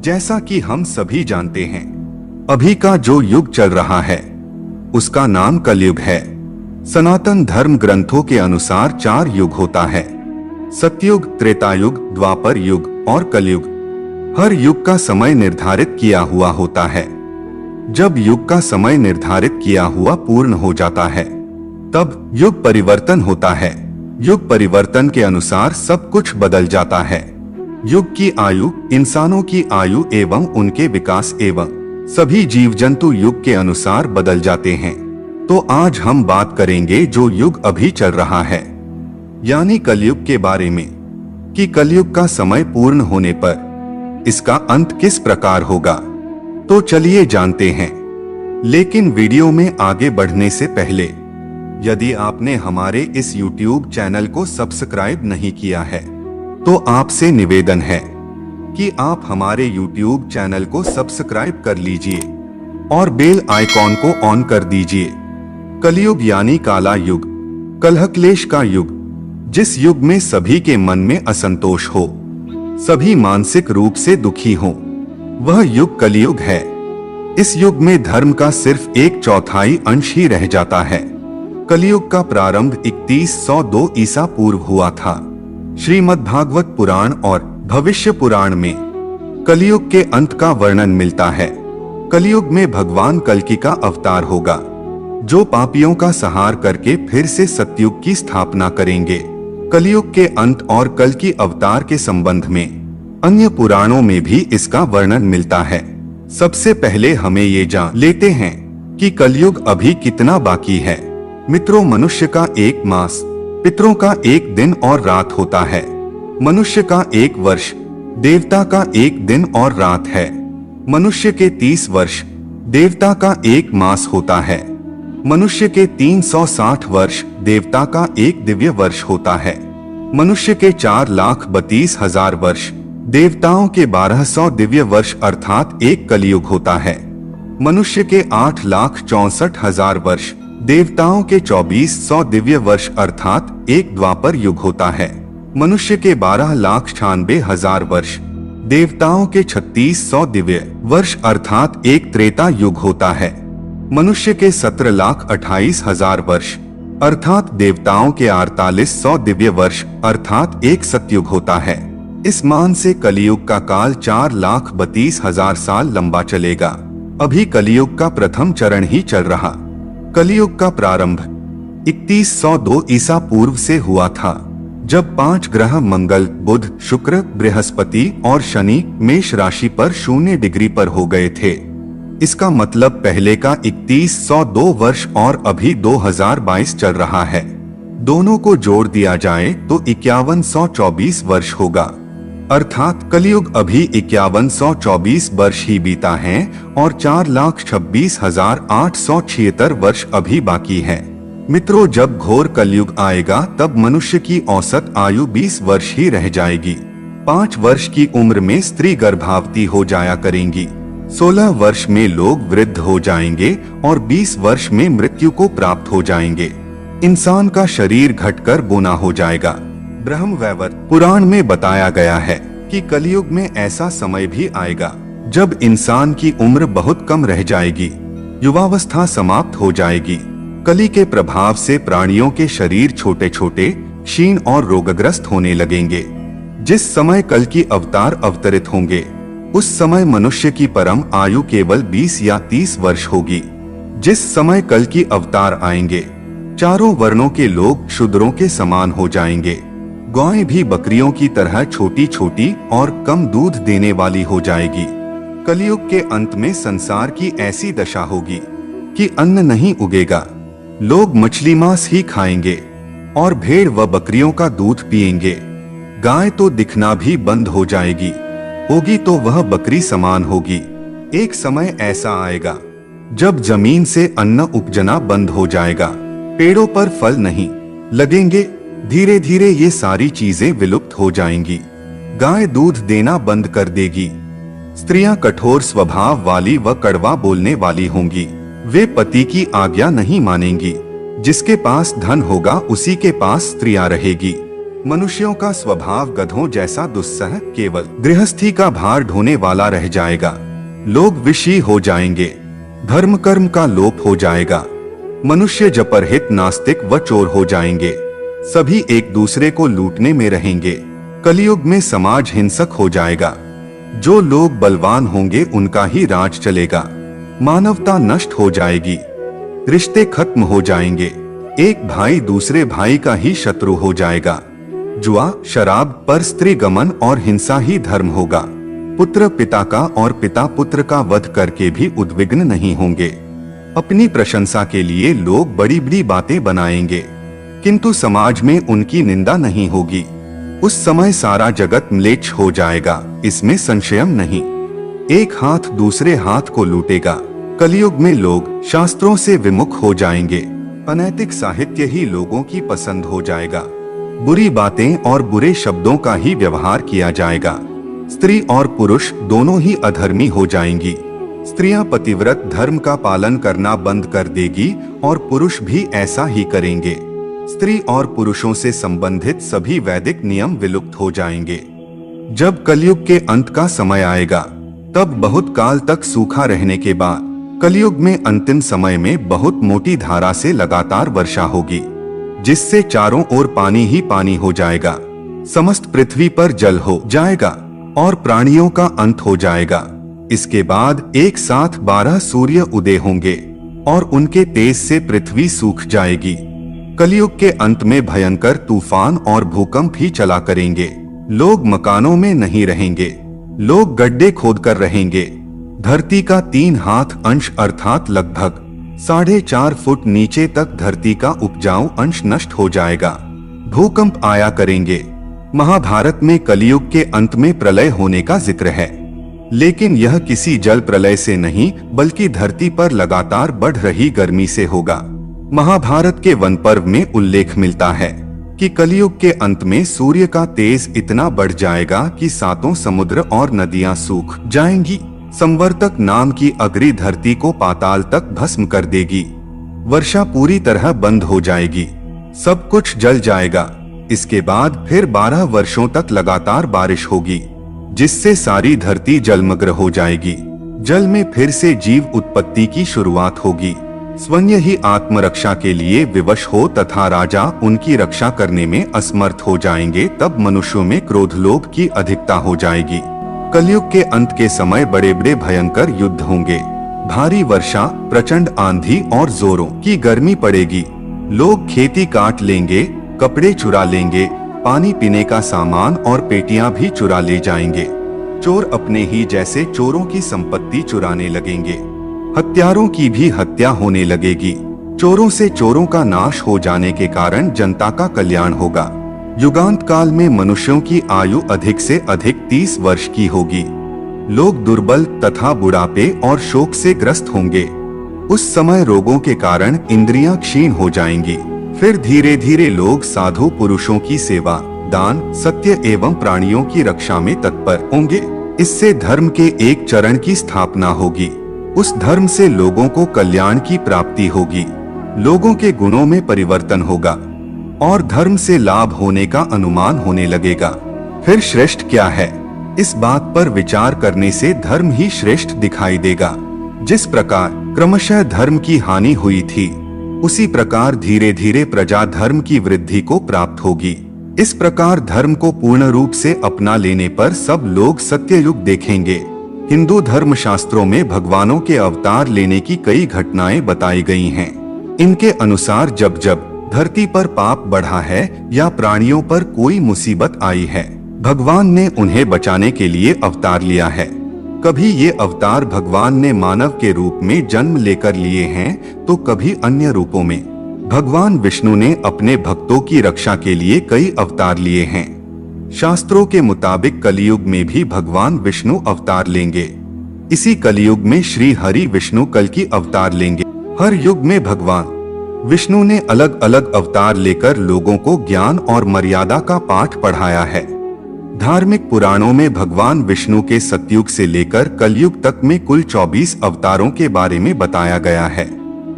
जैसा कि हम सभी जानते हैं, अभी का जो युग चल रहा है उसका नाम कलयुग है। सनातन धर्म ग्रंथों के अनुसार 4 युग होता है, सतयुग, त्रेतायुग, द्वापर युग और कलयुग। हर युग का समय निर्धारित किया हुआ होता है। जब युग का समय निर्धारित किया हुआ पूर्ण हो जाता है तब युग परिवर्तन होता है। युग परिवर्तन के अनुसार सब कुछ बदल जाता है। युग की आयु इंसानों की आयु एवं उनके विकास एवं सभी जीव जंतु युग के अनुसार बदल जाते हैं। तो आज हम बात करेंगे जो युग अभी चल रहा है, यानी कलयुग के बारे में, कि कलयुग का समय पूर्ण होने पर इसका अंत किस प्रकार होगा। तो चलिए जानते हैं। लेकिन वीडियो में आगे बढ़ने से पहले यदि आपने हमारे इस YouTube चैनल को सब्सक्राइब नहीं किया है तो आपसे निवेदन है कि आप हमारे YouTube चैनल को सब्सक्राइब कर लीजिए और बेल आइकॉन को ऑन कर दीजिए। कलयुग यानी काला युग, कलह-क्लेश का युग, जिस युग में सभी के मन में असंतोष हो, सभी मानसिक रूप से दुखी हो, वह युग कलयुग है। इस युग में धर्म का सिर्फ 1/4 अंश ही रह जाता है। कलयुग का प्रारंभ 3102 ईसा पूर्व हुआ था। श्रीमद्भागवत पुराण और भविष्य पुराण में कलयुग के अंत का वर्णन मिलता है। कलयुग में भगवान कल्कि का अवतार होगा, जो पापियों का संहार करके फिर से सतयुग की स्थापना करेंगे। कलयुग के अंत और कल्कि अवतार के संबंध में अन्य पुराणों में भी इसका वर्णन मिलता है। सबसे पहले हमें ये जान लेते हैं कि कलयुग अभी कितना बाकी है। मित्रों, मनुष्य का 1 मास, पितरों का 1 दिन और रात होता है। मनुष्य का 1 वर्ष, देवता का 1 दिन और रात है। मनुष्य के 30 वर्ष, देवता का 1 मास होता है। मनुष्य के 360 वर्ष, देवता का 1 दिव्य वर्ष होता है। मनुष्य के 4,32,000 वर्ष, देवताओं के 1200 दिव्य वर्ष अर्थात 1 कलयुग होता है। मनुष्य के 8,64,000 वर्ष, देवताओं के 2400 दिव्य वर्ष अर्थात 1 द्वापर युग होता है। मनुष्य के 12,96,000 वर्ष, देवताओं के 3600 दिव्य वर्ष अर्थात 1 त्रेता युग होता है। मनुष्य के 17,28,000 वर्ष अर्थात देवताओं के 4800 दिव्य वर्ष अर्थात 1 सतयुग होता है। इस मान से कलयुग का काल 4,32,000 साल लंबा चलेगा। अभी कलयुग का प्रथम चरण ही चल रहा। कलयुग का प्रारंभ 3102 ईसा पूर्व से हुआ था, जब 5 ग्रह मंगल, बुध, शुक्र, बृहस्पति और शनि मेष राशि पर 0 डिग्री पर हो गए थे। इसका मतलब पहले का 3102 वर्ष और अभी 2022 चल रहा है। दोनों को जोड़ दिया जाए तो 5124 वर्ष होगा। अर्थात कलयुग अभी 5124 वर्ष ही बीता है और 4,26,876 वर्ष अभी बाकी है। मित्रों, जब घोर कलयुग आएगा तब मनुष्य की औसत आयु 20 वर्ष ही रह जाएगी। 5 वर्ष की उम्र में स्त्री गर्भावती हो जाया करेंगी, 16 वर्ष में लोग वृद्ध हो जाएंगे और 20 वर्ष में मृत्यु को प्राप्त हो जाएंगे। इंसान का शरीर घटकर बोना हो जाएगा। ब्रह्मवैवर्त पुराण में बताया गया है कि कलयुग में ऐसा समय भी आएगा जब इंसान की उम्र बहुत कम रह जाएगी, युवावस्था समाप्त हो जाएगी। कली के प्रभाव से प्राणियों के शरीर छोटे छोटे, क्षीण और रोगग्रस्त होने लगेंगे। जिस समय कल की अवतार अवतरित होंगे उस समय मनुष्य की परम आयु केवल 20 या 30 वर्ष होगी। जिस समय कल की अवतार आएंगे चारों वर्णों के लोग शूद्रों के समान हो जाएंगे। गायें भी बकरियों की तरह छोटी छोटी और कम दूध देने वाली हो जाएगी। कलयुग के अंत में संसार की ऐसी दशा होगी कि अन्न नहीं उगेगा, लोग मछली मांस ही खाएंगे और भेड़ व बकरियों का दूध पिएंगे। गाय तो दिखना भी बंद हो जाएगी, होगी तो वह बकरी समान होगी। एक समय ऐसा आएगा जब जमीन से अन्न उपजना बंद हो जाएगा, पेड़ों पर फल नहीं लगेंगे। धीरे धीरे ये सारी चीजें विलुप्त हो जाएंगी। गाय दूध देना बंद कर देगी। स्त्रियां कठोर स्वभाव वाली व कड़वा बोलने वाली होंगी। वे पति की आज्ञा नहीं मानेंगी। जिसके पास धन होगा उसी के पास स्त्रियां रहेगी। मनुष्यों का स्वभाव गधों जैसा दुस्सह केवल गृहस्थी का भार ढोने वाला रह जाएगा। लोग विषयी हो जाएंगे, धर्म कर्म का लोप हो जाएगा, मनुष्य जपरहित नास्तिक व चोर हो जाएंगे, सभी एक दूसरे को लूटने में रहेंगे। कलयुग में समाज हिंसक हो जाएगा, जो लोग बलवान होंगे उनका ही राज चलेगा, मानवता नष्ट हो जाएगी, रिश्ते खत्म हो जाएंगे, एक भाई दूसरे भाई का ही शत्रु हो जाएगा, जुआ शराब पर स्त्री गमन और हिंसा ही धर्म होगा, पुत्र पिता का और पिता पुत्र का वध करके भी उद्विग्न नहीं होंगे। अपनी प्रशंसा के लिए लोग बड़ी बड़ी बातें बनाएंगे, किंतु समाज में उनकी निंदा नहीं होगी। उस समय सारा जगत म्लेच्छ हो जाएगा, इसमें संशयम नहीं। एक हाथ दूसरे हाथ को लूटेगा। कलयुग में लोग शास्त्रों से विमुख हो जाएंगे, अनैतिक साहित्य ही लोगों की पसंद हो जाएगा, बुरी बातें और बुरे शब्दों का ही व्यवहार किया जाएगा। स्त्री और पुरुष दोनों ही अधर्मी हो जाएंगी। स्त्रियां पतिव्रत धर्म का पालन करना बंद कर देगी और पुरुष भी ऐसा ही करेंगे। स्त्री और पुरुषों से संबंधित सभी वैदिक नियम विलुप्त हो जाएंगे। जब कलयुग के अंत का समय आएगा, तब बहुत काल तक सूखा रहने के बाद कलयुग में अंतिम समय में बहुत मोटी धारा से लगातार वर्षा होगी, जिससे चारों ओर पानी ही पानी हो जाएगा। समस्त पृथ्वी पर जल हो जाएगा और प्राणियों का अंत हो जाएगा। इसके बाद एक साथ 12 सूर्य उदय होंगे और उनके तेज से पृथ्वी सूख जाएगी। कलयुग के अंत में भयंकर तूफान और भूकंप ही चला करेंगे। लोग मकानों में नहीं रहेंगे, लोग गड्ढे खोदकर रहेंगे। धरती का 3 हाथ अंश अर्थात लगभग 4.5 फुट नीचे तक धरती का उपजाऊ अंश नष्ट हो जाएगा। भूकंप आया करेंगे। महाभारत में कलयुग के अंत में प्रलय होने का जिक्र है, लेकिन यह किसी जल प्रलय से नहीं बल्कि धरती पर लगातार बढ़ रही गर्मी से होगा। महाभारत के वन पर्व में उल्लेख मिलता है कि कलयुग के अंत में सूर्य का तेज इतना बढ़ जाएगा कि 7 समुद्र और नदियां सूख जाएंगी। संवर्तक नाम की अग्नि धरती को पाताल तक भस्म कर देगी। वर्षा पूरी तरह बंद हो जाएगी, सब कुछ जल जाएगा। इसके बाद फिर 12 वर्षों तक लगातार बारिश होगी, जिससे सारी धरती जलमग्न हो जाएगी। जल में फिर से जीव उत्पत्ति की शुरुआत होगी। स्वयं ही आत्मरक्षा के लिए विवश हो तथा राजा उनकी रक्षा करने में असमर्थ हो जाएंगे। तब मनुष्यों में क्रोध लोभ की अधिकता हो जाएगी। कलयुग के अंत के समय बड़े बड़े भयंकर युद्ध होंगे। भारी वर्षा, प्रचंड आंधी और जोरों की गर्मी पड़ेगी। लोग खेती काट लेंगे, कपड़े चुरा लेंगे, पानी पीने का सामान और पेटियां भी चुरा ले जाएंगे। चोर अपने ही जैसे चोरों की संपत्ति चुराने लगेंगे। हत्यारों की भी हत्या होने लगेगी। चोरों से चोरों का नाश हो जाने के कारण जनता का कल्याण होगा। युगांत काल में मनुष्यों की आयु अधिक से अधिक 30 वर्ष की होगी। लोग दुर्बल तथा बुढ़ापे और शोक से ग्रस्त होंगे। उस समय रोगों के कारण इंद्रियां क्षीण हो जाएंगी। फिर धीरे धीरे लोग साधु पुरुषों की सेवा, दान, सत्य एवं प्राणियों की रक्षा में तत्पर होंगे। इससे धर्म के एक चरण की स्थापना होगी। उस धर्म से लोगों को कल्याण की प्राप्ति होगी। लोगों के गुणों में परिवर्तन होगा और धर्म से लाभ होने का अनुमान होने लगेगा। फिर श्रेष्ठ क्या है, इस बात पर विचार करने से धर्म ही श्रेष्ठ दिखाई देगा। जिस प्रकार क्रमशः धर्म की हानि हुई थी, उसी प्रकार धीरे धीरे प्रजा धर्म की वृद्धि को प्राप्त होगी। इस प्रकार धर्म को पूर्ण रूप से अपना लेने पर सब लोग सत्ययुग देखेंगे। हिंदू धर्म शास्त्रों में भगवानों के अवतार लेने की कई घटनाएं बताई गई हैं। इनके अनुसार जब जब धरती पर पाप बढ़ा है या प्राणियों पर कोई मुसीबत आई है, भगवान ने उन्हें बचाने के लिए अवतार लिया है। कभी ये अवतार भगवान ने मानव के रूप में जन्म लेकर लिए हैं, तो कभी अन्य रूपों में। भगवान विष्णु ने अपने भक्तों की रक्षा के लिए कई अवतार लिए हैं। शास्त्रों के मुताबिक कलयुग में भी भगवान विष्णु अवतार लेंगे। इसी कलयुग में श्री हरि विष्णु कल की अवतार लेंगे। हर युग में भगवान विष्णु ने अलग अलग अवतार लेकर लोगों को ज्ञान और मर्यादा का पाठ पढ़ाया है। धार्मिक पुराणों में भगवान विष्णु के सतयुग से लेकर कलयुग तक में कुल 24 अवतारों के बारे में बताया गया है।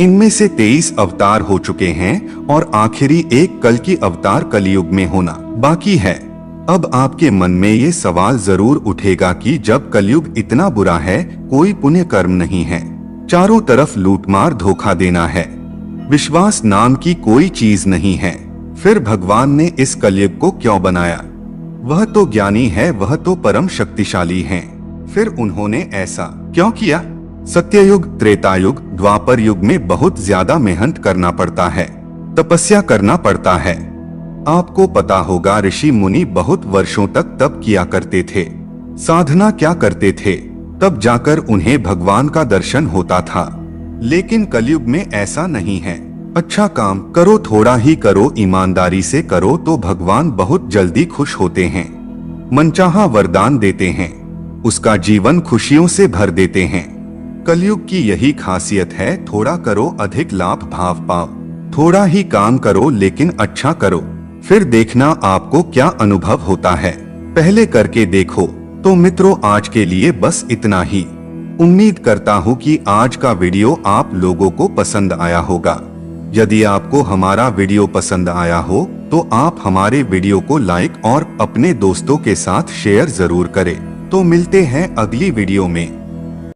इनमें से 23 अवतार हो चुके हैं और आखिरी एक कल की अवतार कलयुग में होना बाकी है। अब आपके मन में ये सवाल जरूर उठेगा कि जब कलयुग इतना बुरा है, कोई पुण्य कर्म नहीं है, चारों तरफ लूटमार धोखा देना है, विश्वास नाम की कोई चीज नहीं है, फिर भगवान ने इस कलयुग को क्यों बनाया? वह तो ज्ञानी है, वह तो परम शक्तिशाली हैं, फिर उन्होंने ऐसा क्यों किया? सत्ययुग, त्रेतायुग, द्वापर युग में बहुत ज्यादा मेहनत करना पड़ता है, तपस्या करना पड़ता है। आपको पता होगा ऋषि मुनि बहुत वर्षों तक तप किया करते थे, साधना क्या करते थे, तब जाकर उन्हें भगवान का दर्शन होता था। लेकिन कलयुग में ऐसा नहीं है। अच्छा काम करो, थोड़ा ही करो, ईमानदारी से करो तो भगवान बहुत जल्दी खुश होते हैं, मनचाहा वरदान देते हैं, उसका जीवन खुशियों से भर देते हैं। कलयुग की यही खासियत है, थोड़ा करो अधिक लाभ भाव पाओ, थोड़ा ही काम करो लेकिन अच्छा करो, फिर देखना आपको क्या अनुभव होता है, पहले करके देखो। तो मित्रों, आज के लिए बस इतना ही। उम्मीद करता हूँ कि आज का वीडियो आप लोगों को पसंद आया होगा। यदि आपको हमारा वीडियो पसंद आया हो तो आप हमारे वीडियो को लाइक और अपने दोस्तों के साथ शेयर जरूर करें। तो मिलते हैं अगली वीडियो में।